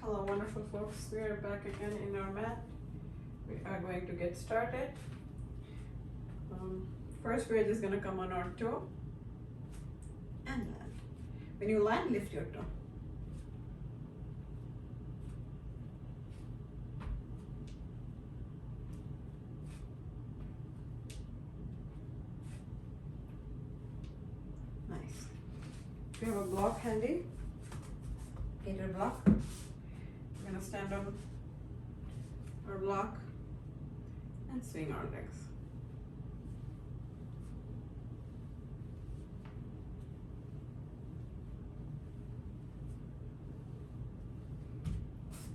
Hello, wonderful folks. We are back again in our mat. We are going to get started. First, we're just going to come on our toe and land. When you land, lift your toe. Nice. We have a block handy. Get your block. We're going to stand on our block and swing our legs.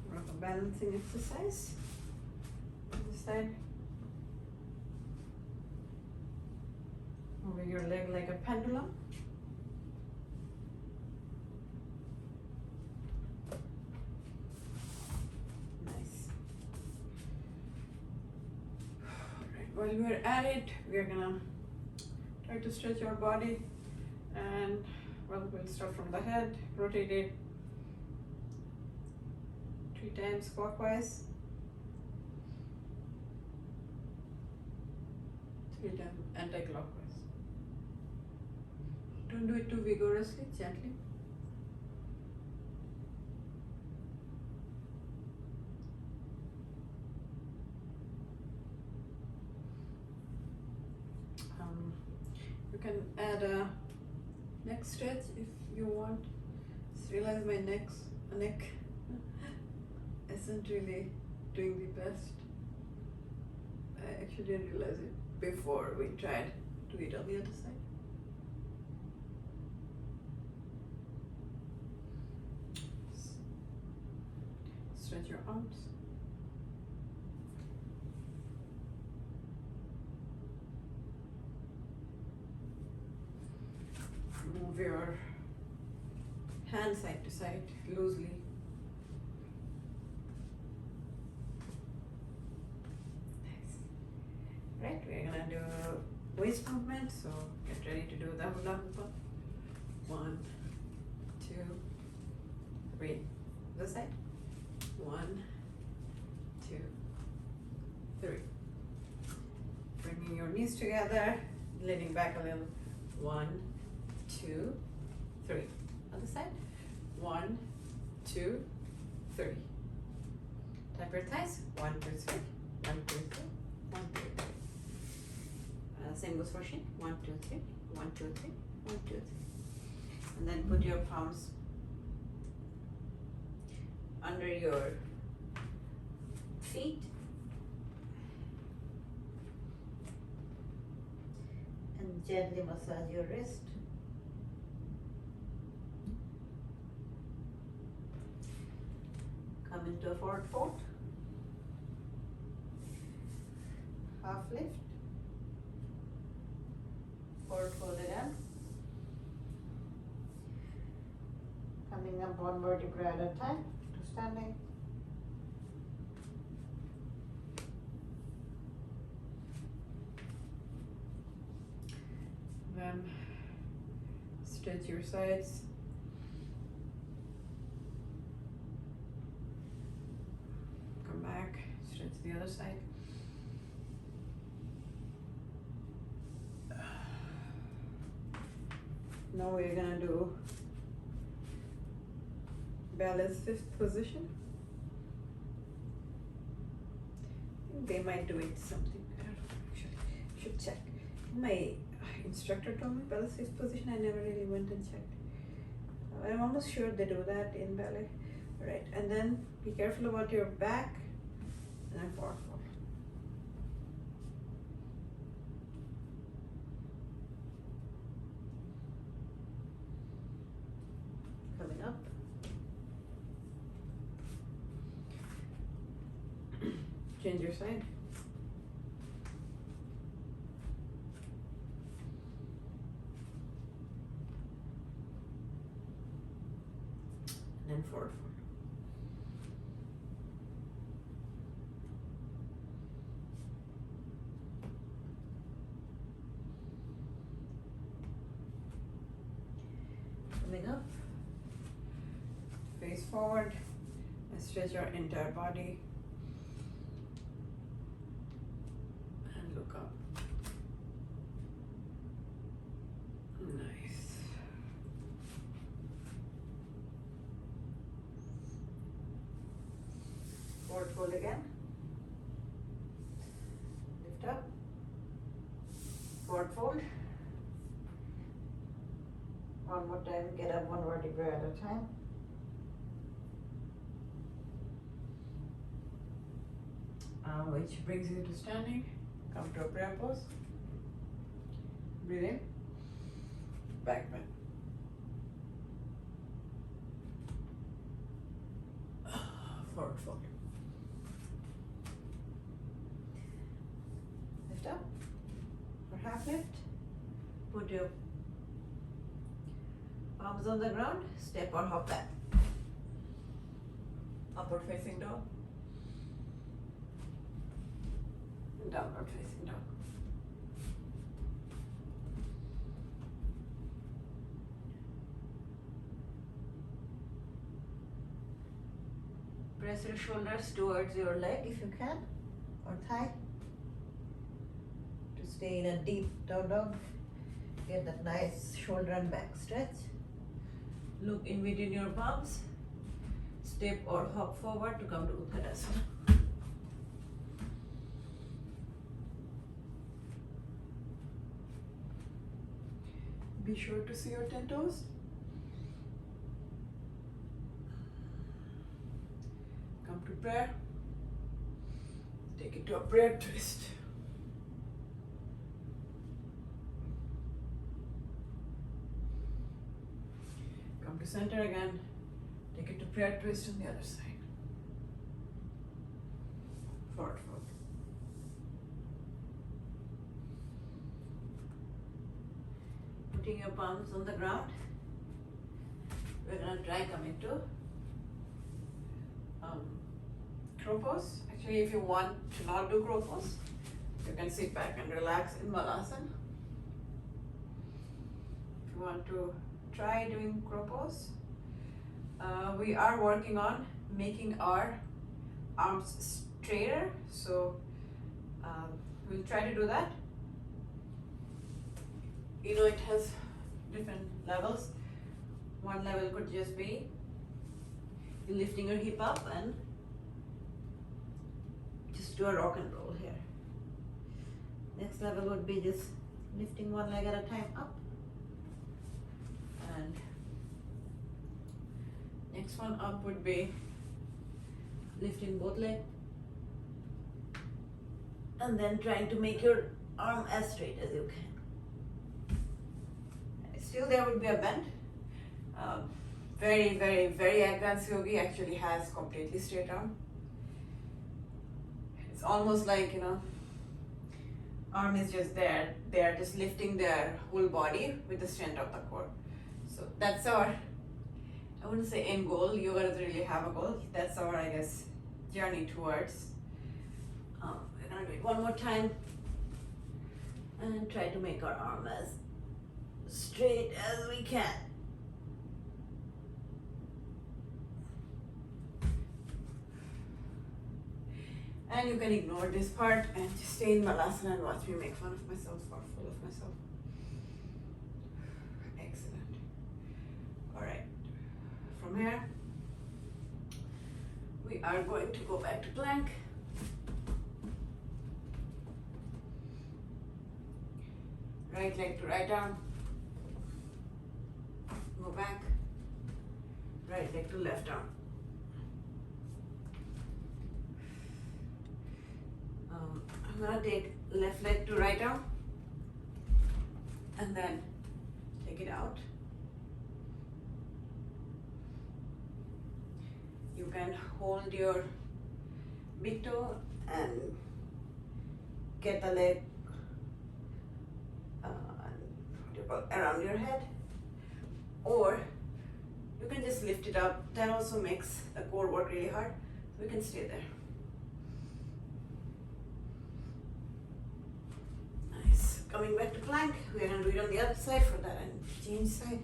We're have a balancing exercise on this side. Moving your leg like a pendulum. While we're at it, we're gonna try to stretch our body, and well, we'll start from the head, rotate it 3 times clockwise, 3 times anti-clockwise. Don't do it too vigorously, gently. You can add a neck stretch if you want. Just realize my neck isn't really doing the best. I actually didn't realize it before we tried to do it on the other side. Stretch your arms. Move your hand side to side loosely. Nice. Right, we're gonna do waist movement, so get ready to do the hula hoop. 1, 2, 3. This side. 1, 2, 3. Bringing your knees together, leaning back a little. 1, 2, 3. Other side. 1, 2, 3. Tap your thighs. 1, 2, 3. 1, 2, 3. 1, 2, 3. Same goes for shin. 1, 2, 3. 1, 2, 3. 1, 2, 3. And then put your palms under your feet. And gently massage your wrist. Come into a forward fold. Half lift. Forward fold again. Coming up 1 vertebra at a time to standing. Then stretch your sides. Come back, stretch the other side. Now we're gonna do ballet's 5th position. I think they might do it something. I don't know, actually. Should check. My instructor told me ballet's 5th position. I never really went and checked. I'm almost sure they do that in ballet. Alright, and then be careful about your back, and then forward fold. Coming up. Change your side. And then forward fold. Coming up, face forward, And stretch your entire body. And look up. Nice. Forward fold again. Lift up. Forward fold. One more time, get up one vertebra at a time. Which brings you to standing. Come to a prayer pose. Breathe in. Back bend. Forward fold. Lift up. For half lift, put your palms on the ground, step or hop back. Upward facing dog. Downward facing dog. Press your shoulders towards your leg if you can, or thigh. To stay in a deep down dog, get that nice shoulder and back stretch. Look in between your palms. Step or hop forward to come to Uttanasana. Be sure to see your 10 toes. Come to prayer. Take it to a prayer twist. Come to center again. Take it to prayer twist on the other side. Forward fold. Putting your palms on the ground. We're gonna try coming to crow pose. Actually, if you want to not do crow pose, you can sit back and relax in Malasana. If you want to try doing crow pose, we are working on making our arms straighter, so we'll try to do that. You know, it has different levels. One level could just be you lifting your hip up and just do a rock and roll here. Next level would be just lifting one leg at a time up. And next one up would be lifting both legs and then trying to make your arm as straight as you can. Still there would be a bend. Very, very, very advanced yogi actually has completely straight arm. It's almost like, you know, arm is just there. They are just lifting their whole body with the strength of the core. So that's our, I wouldn't say end goal. Yoga doesn't really have a goal. That's our, I guess, journey towards. We're gonna do it one more time and try to make our arm as straight as we can. And you can ignore this part and just stay in Malasana and watch me make fun of myself or full of myself. Excellent. Alright, from here, we are going to go back to plank. Right leg to right arm. Go back. Right leg to left arm. I'm gonna take left leg to right arm and then take it out. You can hold your big toe and get the leg around your head, or you can just lift it up. That also makes the core work really hard. We can stay there. Nice. Coming back to plank, we're going to do it on the other side for that and change side.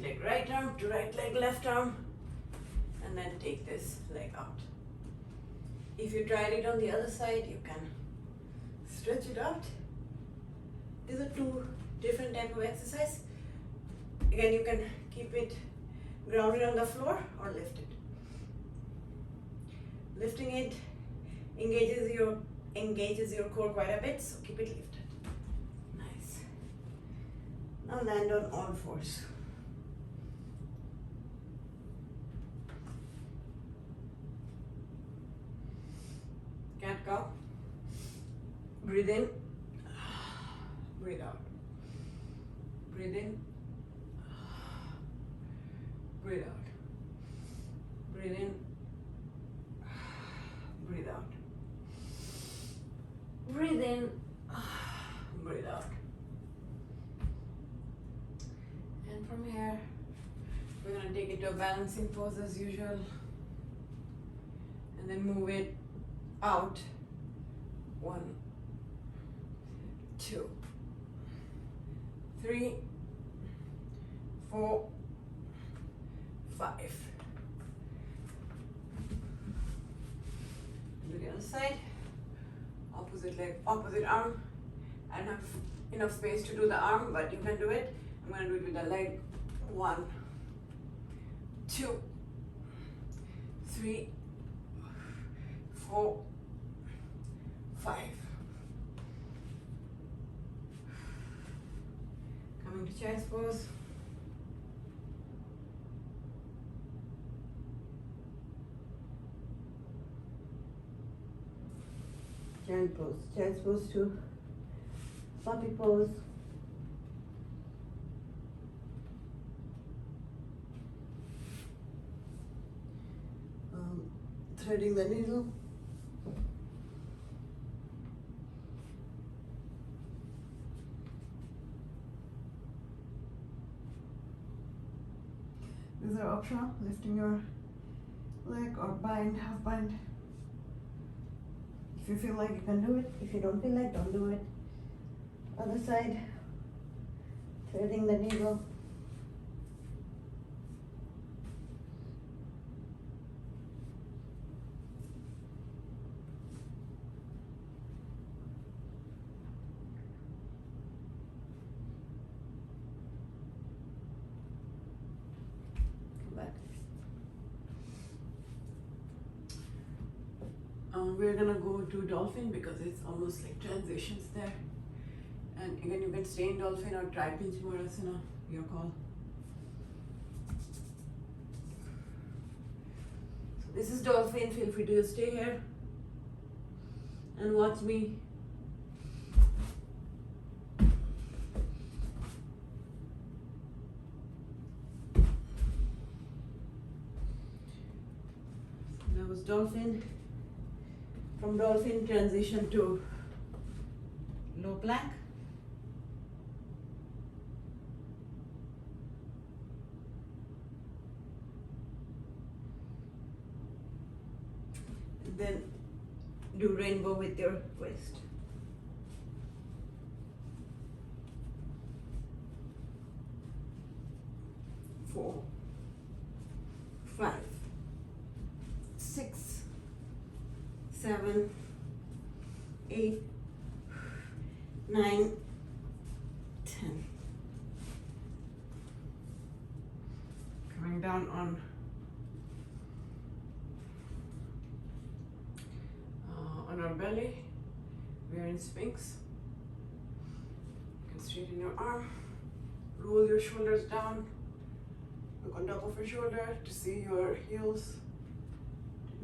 right leg right arm to right leg left arm, and then take this leg out. If you tried it on the other side, you can stretch it out. These are two different type of exercise. Again, you can keep it grounded on the floor or lift it. Lifting it engages your core quite a bit, so keep it lifted. Nice. Now land on all fours. Cat cow. Breathe in. Breathe out. Breathe in. Breathe out. Breathe in. Breathe out. Breathe in. Breathe out. And from here, we're going to take it to a balancing pose as usual. And then move it out. 1, 2, 3, 4, 5. Do the other side. Opposite leg, opposite arm. I don't have enough space to do the arm, but you can do it. I'm going to do it with the leg. 1, 2, 3, 4, 5. Coming to chest pose. Giant pose. Child's pose to puppy pose. Threading the needle. These are optional, lifting your leg or bind, half bind. If you feel like you can do it, if you don't feel like, don't do it. Other side, threading the needle. We're gonna go to Dolphin because it's almost like transitions there. And again, you can stay in Dolphin or try Pinch Morasana, your call. So this is Dolphin, feel free to stay here and watch me. That was Dolphin. From Dolphin, transition to low plank. And then do rainbow with your waist. Four, 5, 6, 7, 8, 9, 10. Coming down on our belly. We are in Sphinx. You can straighten your arm, roll your shoulders down, look on top of your shoulder to see your heels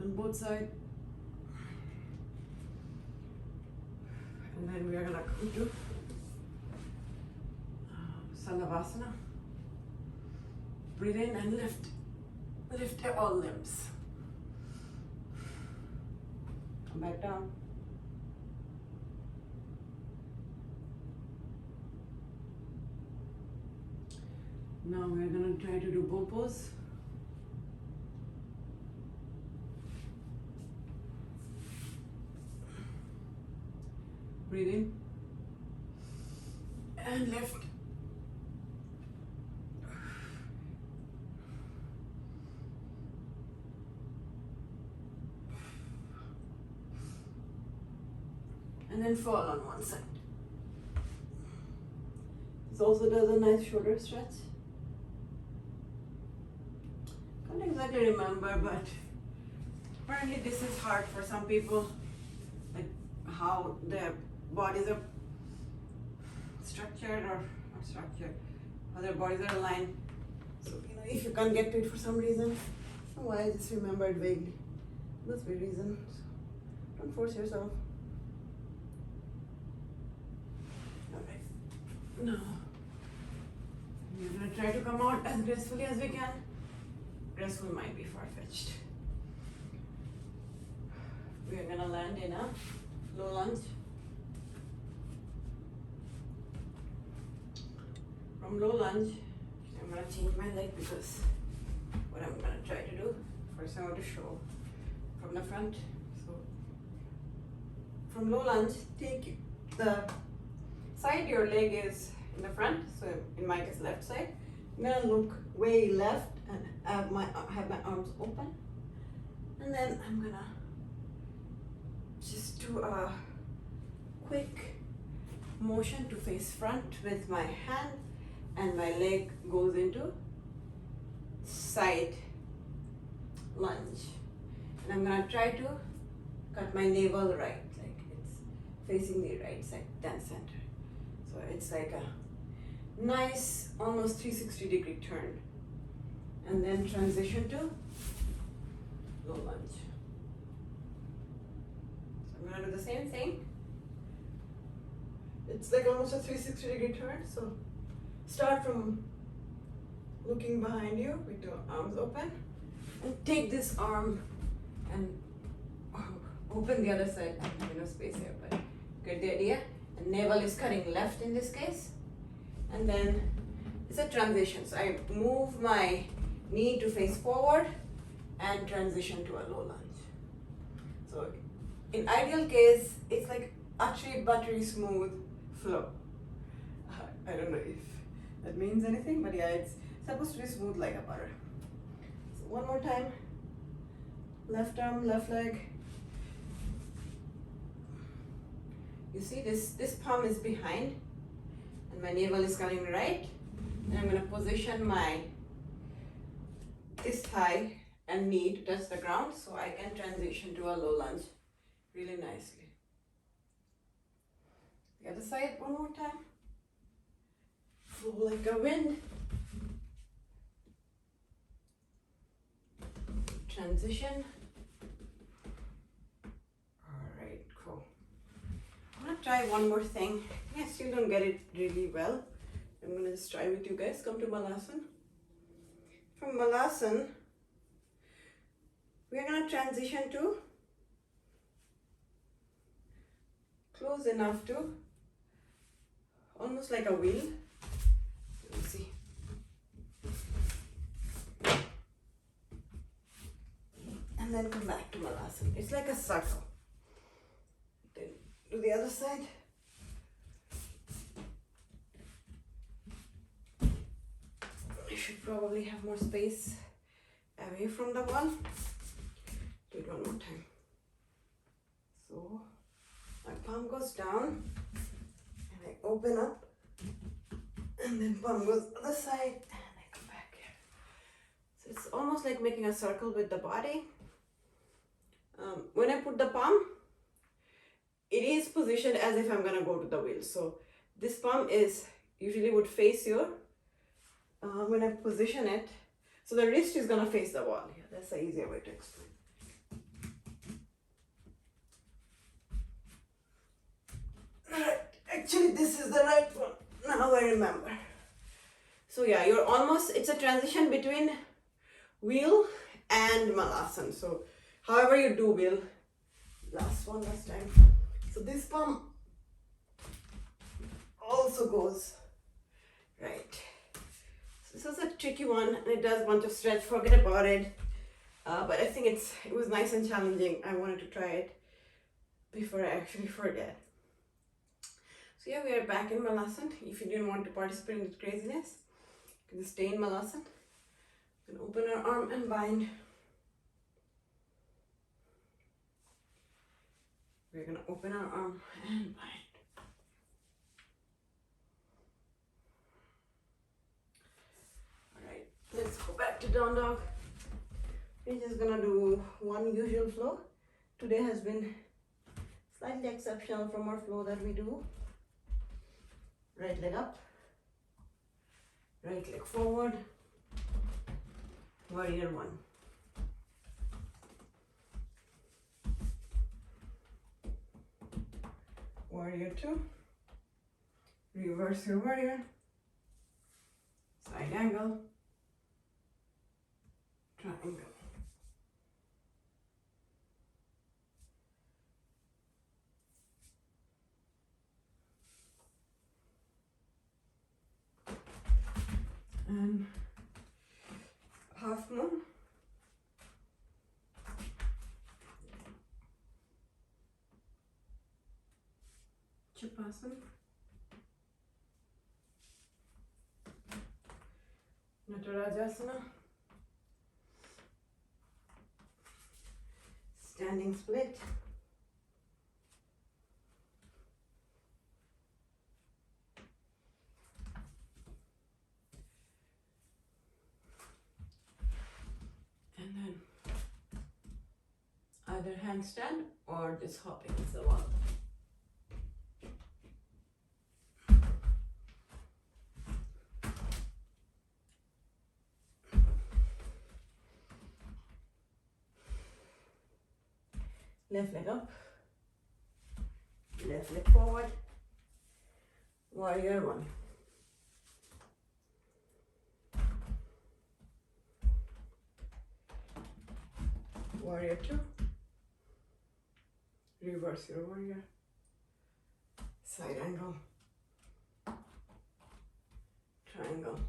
on both sides. And then we are gonna come to Salavasana. Breathe in and lift all limbs. Come back down. Now we are gonna try to do bull pose. Breathe in and lift and then fall on one side. This also does a nice shoulder stretch. Can't exactly remember, but apparently this is hard for some people, like how their bodies are structured or not structured, how their bodies are aligned. So, if you can't get to it for some reason, why I just remember it vaguely. Must be a reason. So don't force yourself. Alright. Now, we're gonna try to come out as gracefully as we can. Graceful might be far-fetched. We are gonna land in a low lunge. From low lunge, I'm gonna change my leg because what I'm gonna try to do, first I want to show from the front. So from low lunge, take the side your leg is in the front, so in my case left side. I'm gonna look way left and have my arms open, and then I'm gonna just do a quick motion to face front with my hand, and my leg goes into side lunge. And I'm gonna try to cut my navel right, like it's facing the right side, then center. So it's like a nice, almost 360-degree turn. And then transition to low lunge. So I'm gonna do the same thing. It's like almost a 360-degree turn, so start from looking behind you with your arms open, and take this arm and open the other side. I have enough space here, but get the idea. And navel is cutting left in this case. And then it's a transition. So I move my knee to face forward and transition to a low lunge. So in ideal case, it's like actually buttery smooth flow. I don't know if that means anything, but yeah, it's supposed to be smooth like a butter. So one more time. Left arm, left leg. You see this palm is behind and my navel is coming right. And I'm gonna position this thigh and knee to touch the ground so I can transition to a low lunge really nicely. The other side, one more time. Flow like a wind. Transition. Alright, cool. I'm gonna try one more thing. I still don't get it really well. I'm gonna just try with you guys. Come to Malasan. From Malasan, we're gonna transition to close enough to almost like a wheel. Let me see. And then come back to Malasan. It's like a circle. Then do the other side. I should probably have more space away from the wall. Do it one more time. So my palm goes down and I open up, and then palm goes other side and I come back here. So it's almost like making a circle with the body. When I put the palm, it is positioned as if I'm gonna go to the wheel. So this palm is usually would face your, when I position it, so the wrist is gonna face the wall. Yeah, that's the easier way to explain. Actually, this is the right one. Now I remember. So yeah, you're almost, it's a transition between wheel and Malasan. So however you do wheel, last time. So this palm also goes right. So this was a tricky one, and it does want to stretch, forget about it. But I think it was nice and challenging. I wanted to try it before I actually forget. So yeah, we are back in Malasan. If you didn't want to participate in this craziness, you can stay in Malasan. You can open our arm and bind. we're gonna open our arm and bind. Alright, let's go back to down dog. We're just gonna do one usual flow. Today has been slightly exceptional from our flow that we do. Right leg up, right leg forward, warrior one. Warrior two, reverse your warrior, side angle, triangle. And half moon, Chapasana, Natarajasana, standing split, and then either handstand or just hopping is the one. Left leg up, left leg forward, warrior one. Warrior two, reverse your warrior, side angle, triangle.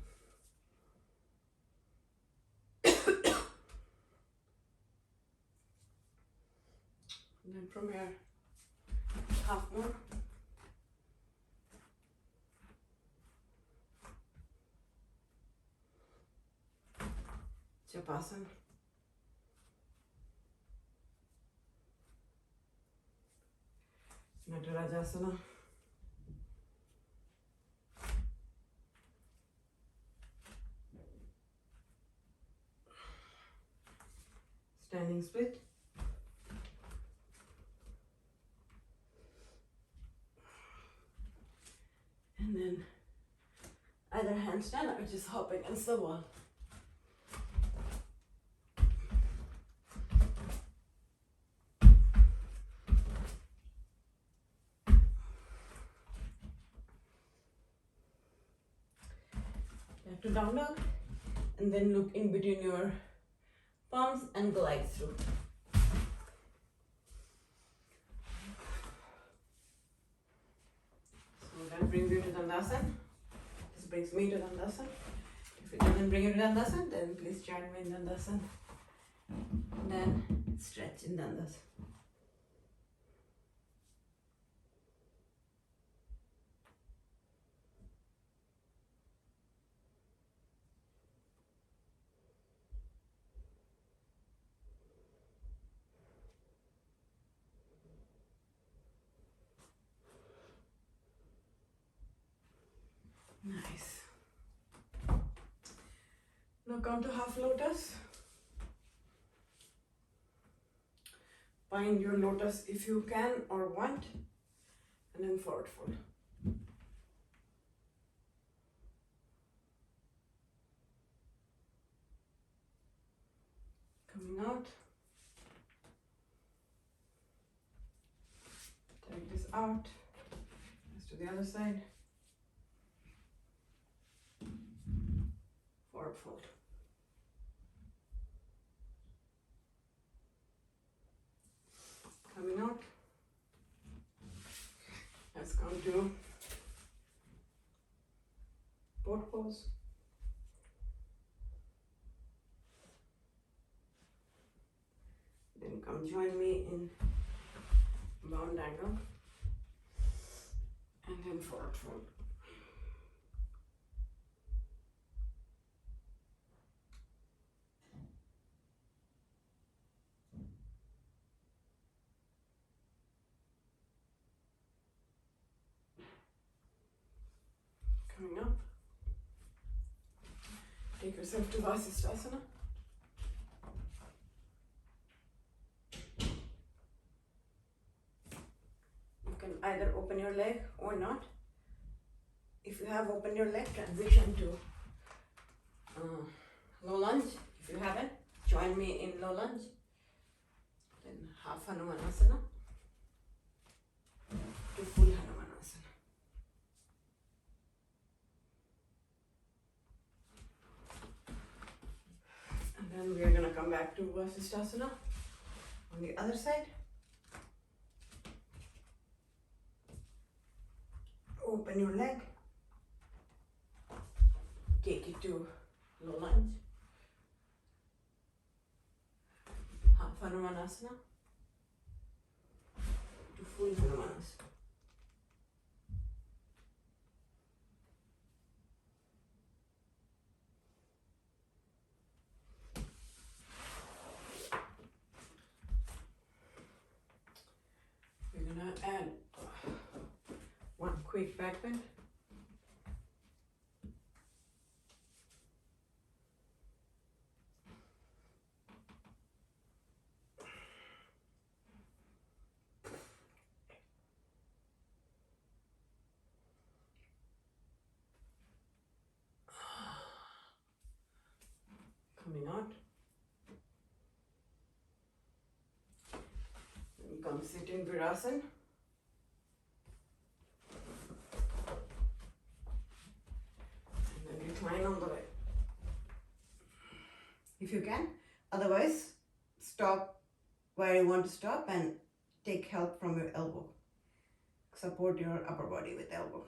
And then from here, half more. Chapasana. Natarajasana. Standing split. And then either handstand or just hop against the wall. Back to down dog, and then look in between your palms and glide through. That brings you to Dandasana. This brings me to Dandasana. If it doesn't bring you to Dandasana, then please join me in Dandasana. And then stretch in Dandasana. Nice. Now come to half lotus. Find your lotus if you can or want, and then forward fold. Coming out. Take this out. Let's do the other side. Forward fold. Coming out. Let's come to boat pose. Then come join me in bound angle. And then forward fold. Coming up. Take yourself to Vasisthasana. You can either open your leg or not. If you have opened your leg, transition to low lunge. If you haven't, join me in low lunge. Then half Hanumanasana to full Hanumanasana. And then we are going to come back to Vasisthasana on the other side. Open your leg. Take it to low lunge. Half Hanumanasana to full Hanumanasana. We're gonna add one quick back bend. Coming out. Then come sit in Virasana. And then recline on the leg. If you can. Otherwise, stop where you want to stop and take help from your elbow. Support your upper body with elbow.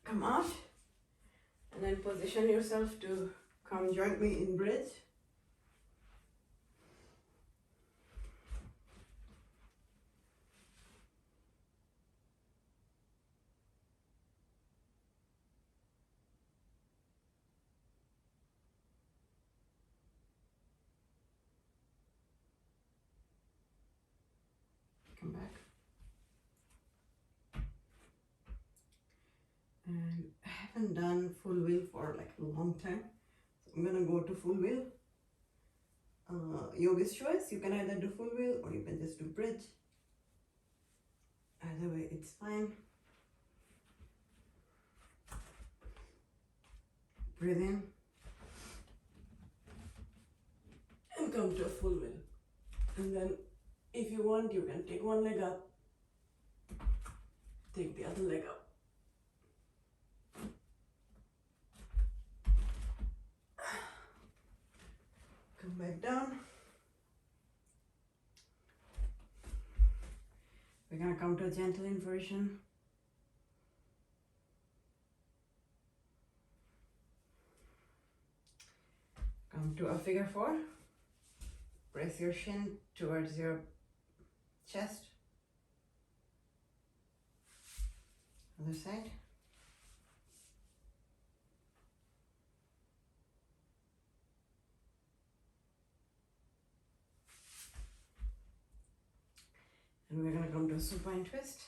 Come out. And then position yourself to come join me in bridge. Come back. And I haven't done full wheel for like a long time, so I'm gonna go to full wheel. Yoga's choice. You can either do full wheel or you can just do bridge. Either way, it's fine. Breathe in and come to a full wheel. And then, if you want, you can take one leg up, take the other leg up. Come back down. We're gonna come to a gentle inversion. Come to a figure four. Press your shin towards your chest. Other side. And we're going to come to a supine twist.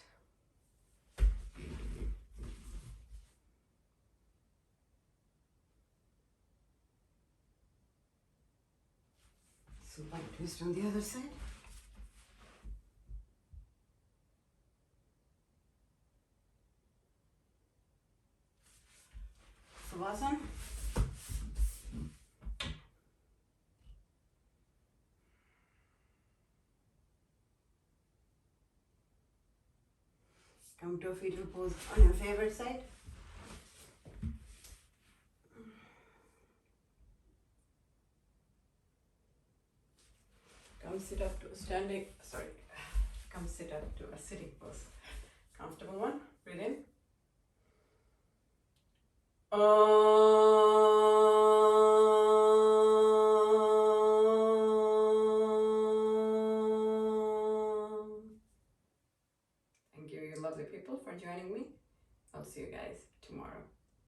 Supine twist on the other side. Savasana. Come to a fetal pose on your favorite side. Come sit up to a standing, come sit up to a sitting pose. Comfortable one, breathe in. Thank you, you lovely people, for joining me. I'll see you guys